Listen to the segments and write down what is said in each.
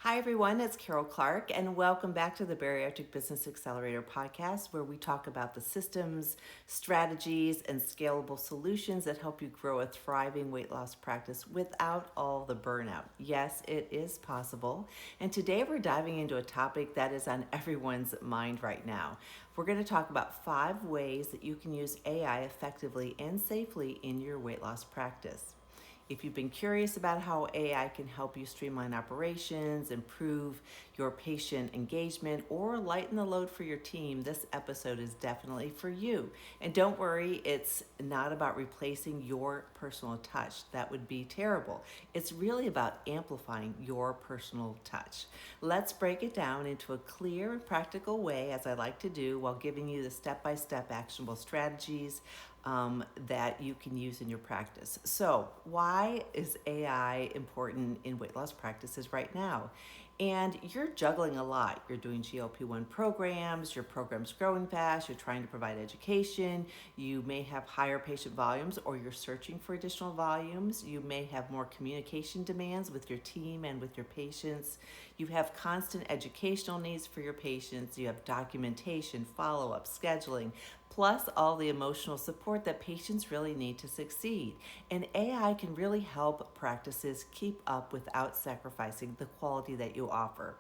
Hi, everyone. It's Carol Clark, and welcome back to the Bariatric Business Accelerator podcast, where we talk about the systems, strategies, and scalable solutions that help you grow a thriving weight loss practice without all the burnout. Yes, it is possible. And today we're diving into a topic that is on everyone's mind right now. We're going to talk about 5 ways that you can use AI effectively and safely in your weight loss practice. If you've been curious about how AI can help you streamline operations, improve your patient engagement, or lighten the load for your team, this episode is definitely for you. And don't worry, it's not about replacing your personal touch. That would be terrible. It's really about amplifying your personal touch. Let's break it down into a clear and practical way, as I like to do, while giving you the step-by-step actionable strategies that you can use in your practice. So, why is AI important in weight loss practices right now? And you're juggling a lot. You're doing GLP-1 programs, your program's growing fast, you're trying to provide education, you may have higher patient volumes or you're searching for additional volumes, you may have more communication demands with your team and with your patients, you have constant educational needs for your patients, you have documentation, follow-up, scheduling, plus all the emotional support that patients really need to succeed. And AI can really help practices keep up without sacrificing the quality that you offer.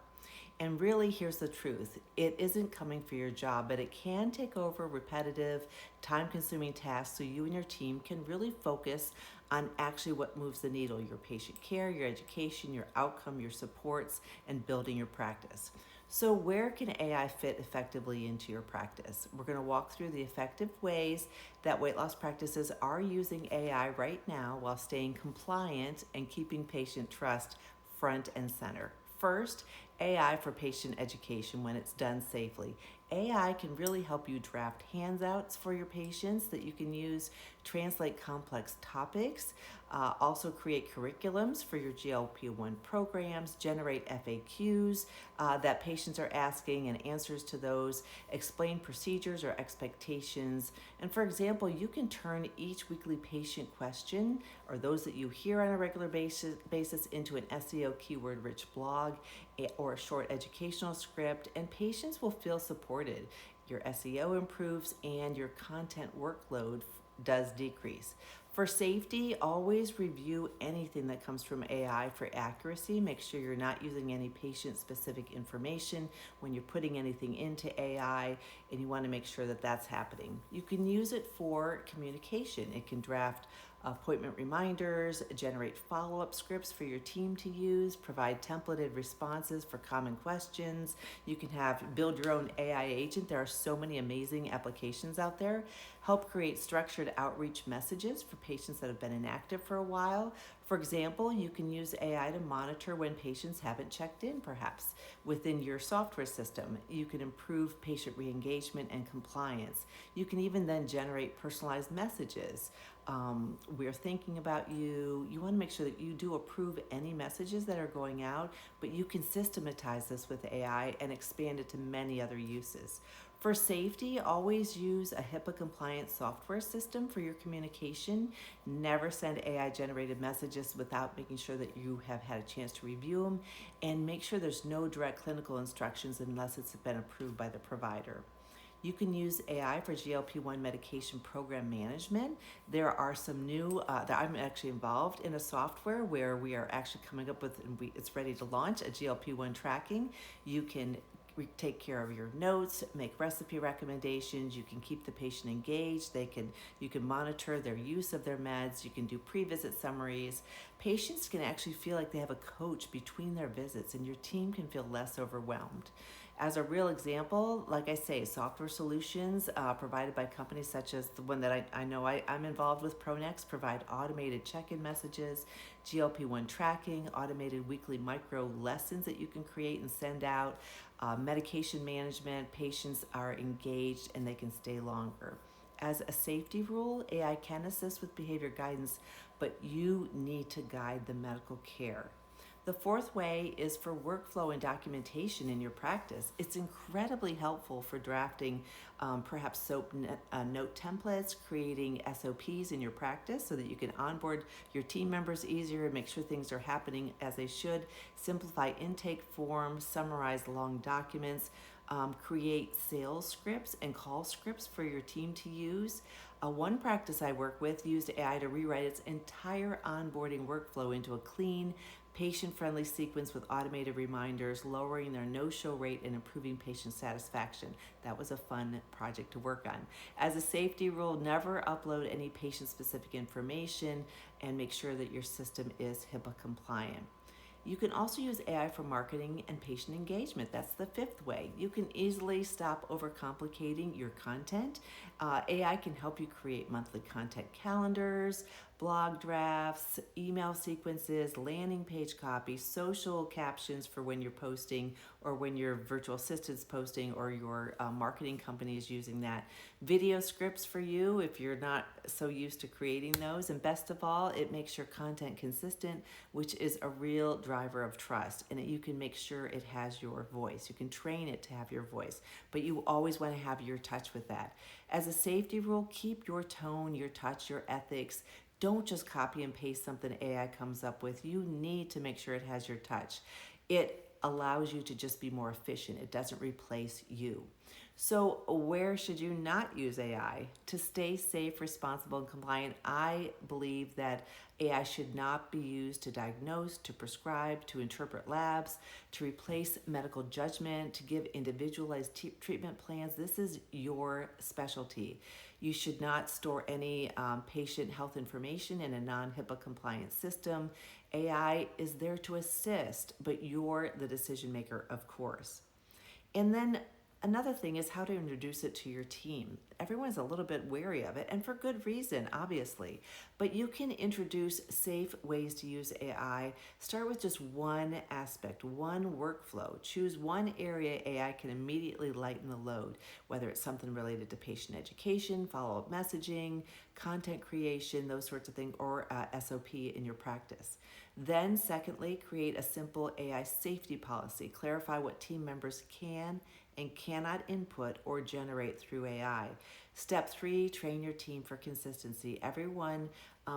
And really, here's the truth. It isn't coming for your job, but it can take over repetitive, time-consuming tasks so you and your team can really focus on actually what moves the needle: your patient care, your education, your outcome, your supports, and building your practice. So where can AI fit effectively into your practice? We're going to walk through the effective ways that weight loss practices are using AI right now while staying compliant and keeping patient trust front and center. First, AI for patient education when it's done safely. AI can really help you draft handouts for your patients that you can use, translate complex topics, also create curriculums for your GLP-1 programs, generate FAQs that patients are asking and answers to those, explain procedures or expectations. And for example, you can turn each weekly patient question or those that you hear on a regular basis into an SEO keyword-rich blog or a short educational script, and patients will feel supported. Your SEO improves and your content workload does decrease. For safety, always review anything that comes from AI for accuracy. Make sure you're not using any patient-specific information when you're putting anything into AI, and you want to make sure that that's happening. You can use it for communication. It can draft appointment reminders, generate follow-up scripts for your team to use, provide templated responses for common questions. You can build your own AI agent. There are so many amazing applications out there. Help create structured outreach messages for patients that have been inactive for a while. For example, you can use AI to monitor when patients haven't checked in, perhaps, within your software system. You can improve patient re-engagement and compliance. You can even then generate personalized messages. We're thinking about you. You want to make sure that you do approve any messages that are going out, but you can systematize this with AI and expand it to many other uses. For safety, always use a HIPAA-compliant software system for your communication. Never send AI-generated messages without making sure that you have had a chance to review them, and make sure there's no direct clinical instructions unless it's been approved by the provider. You can use AI for GLP-1 medication program management. There are some new, that I'm actually involved in a software where we are actually coming up with, and it's ready to launch, a GLP-1 tracking. You can take care of your notes, make recipe recommendations, you can keep the patient engaged, you can monitor their use of their meds, you can do pre-visit summaries. Patients can actually feel like they have a coach between their visits, and your team can feel less overwhelmed. As a real example, like I say, software solutions provided by companies such as the one that I know I'm involved with, Pronex, provide automated check-in messages, GLP-1 tracking, automated weekly micro lessons that you can create and send out, medication management. Patients are engaged and they can stay longer. As a safety rule, AI can assist with behavior guidance, but you need to guide the medical care. The fourth way is for workflow and documentation in your practice. It's incredibly helpful for drafting perhaps note templates, creating SOPs in your practice so that you can onboard your team members easier and make sure things are happening as they should, simplify intake forms, summarize long documents, create sales scripts and call scripts for your team to use. One practice I work with used AI to rewrite its entire onboarding workflow into a clean, patient-friendly sequence with automated reminders, lowering their no-show rate and improving patient satisfaction. That was a fun project to work on. As a safety rule, never upload any patient-specific information and make sure that your system is HIPAA compliant. You can also use AI for marketing and patient engagement. That's the fifth way. You can easily stop overcomplicating your content. AI can help you create monthly content calendars, blog drafts, email sequences, landing page copy, social captions for when you're posting or when your virtual assistant's posting or your marketing company is using that. Video scripts for you if you're not so used to creating those. And best of all, it makes your content consistent, which is a real driver of trust. And you can make sure it has your voice. You can train it to have your voice, but you always want to have your touch with that. As a safety rule, keep your tone, your touch, your ethics. Don't just copy and paste something AI comes up with. You need to make sure it has your touch. It allows you to just be more efficient. It doesn't replace you. So where should you not use AI? To stay safe, responsible, and compliant, I believe that AI should not be used to diagnose, to prescribe, to interpret labs, to replace medical judgment, to give individualized treatment plans. This is your specialty. You should not store any patient health information in a non-HIPAA compliant system. AI is there to assist, but you're the decision maker, of course. And then another thing is how to introduce it to your team. Everyone's a little bit wary of it, and for good reason, obviously. But you can introduce safe ways to use AI. Start with just one aspect, one workflow. Choose one area AI can immediately lighten the load, whether it's something related to patient education, follow-up messaging, content creation, those sorts of things, or SOP in your practice. Then, secondly, create a simple AI safety policy. Clarify what team members can and cannot input or generate through AI. Step 3, train your team for consistency. Everyone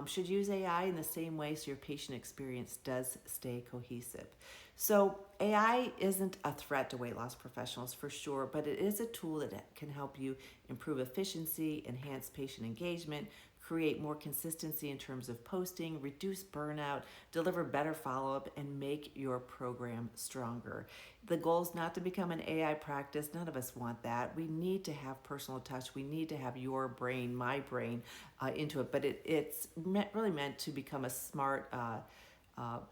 should use AI in the same way so your patient experience does stay cohesive. So AI isn't a threat to weight loss professionals for sure, but it is a tool that can help you improve efficiency, enhance patient engagement, create more consistency in terms of posting, reduce burnout, deliver better follow-up, and make your program stronger. The goal is not to become an AI practice. None of us want that. We need to have personal touch. We need to have your brain, my brain, into it. But it's really meant to become a smart,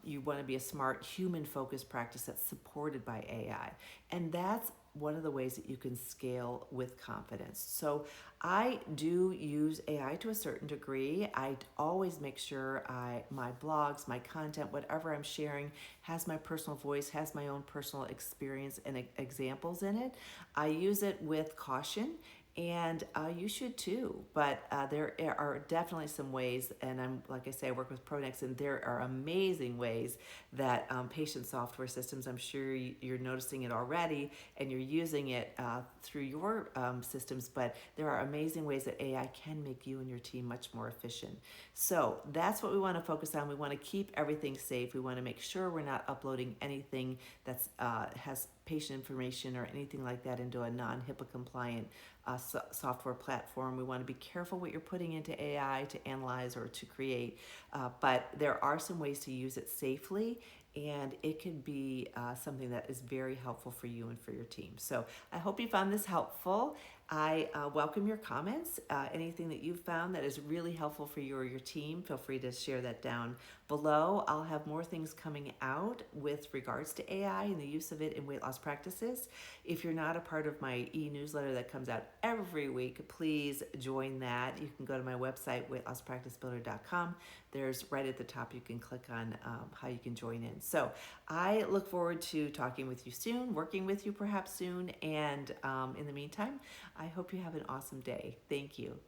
you want to be a smart, human-focused practice that's supported by AI. And that's one of the ways that you can scale with confidence. So I do use AI to a certain degree. I always make sure my blogs, my content, whatever I'm sharing has my personal voice, has my own personal experience and examples in it. I use it with caution, and you should too. But there are definitely some ways, and like I say, I work with Pronex, and there are amazing ways that patient software systems, I'm sure you're noticing it already, and you're using it through your systems, but there are amazing ways that AI can make you and your team much more efficient. So that's what we want to focus on. We want to keep everything safe. We want to make sure we're not uploading anything that has patient information or anything like that into a non-HIPAA compliant software platform. We want to be careful what you're putting into AI to analyze or to create, but there are some ways to use it safely, and it can be something that is very helpful for you and for your team. So I hope you found this helpful. I welcome your comments. Anything that you've found that is really helpful for you or your team, feel free to share that down below. I'll have more things coming out with regards to AI and the use of it in weight loss practices. If you're not a part of my e-newsletter that comes out every week, please join that. You can go to my website, weightlosspracticebuilder.com. There's right at the top, you can click on how you can join in. So I look forward to talking with you soon, working with you perhaps soon, and in the meantime, I hope you have an awesome day. Thank you.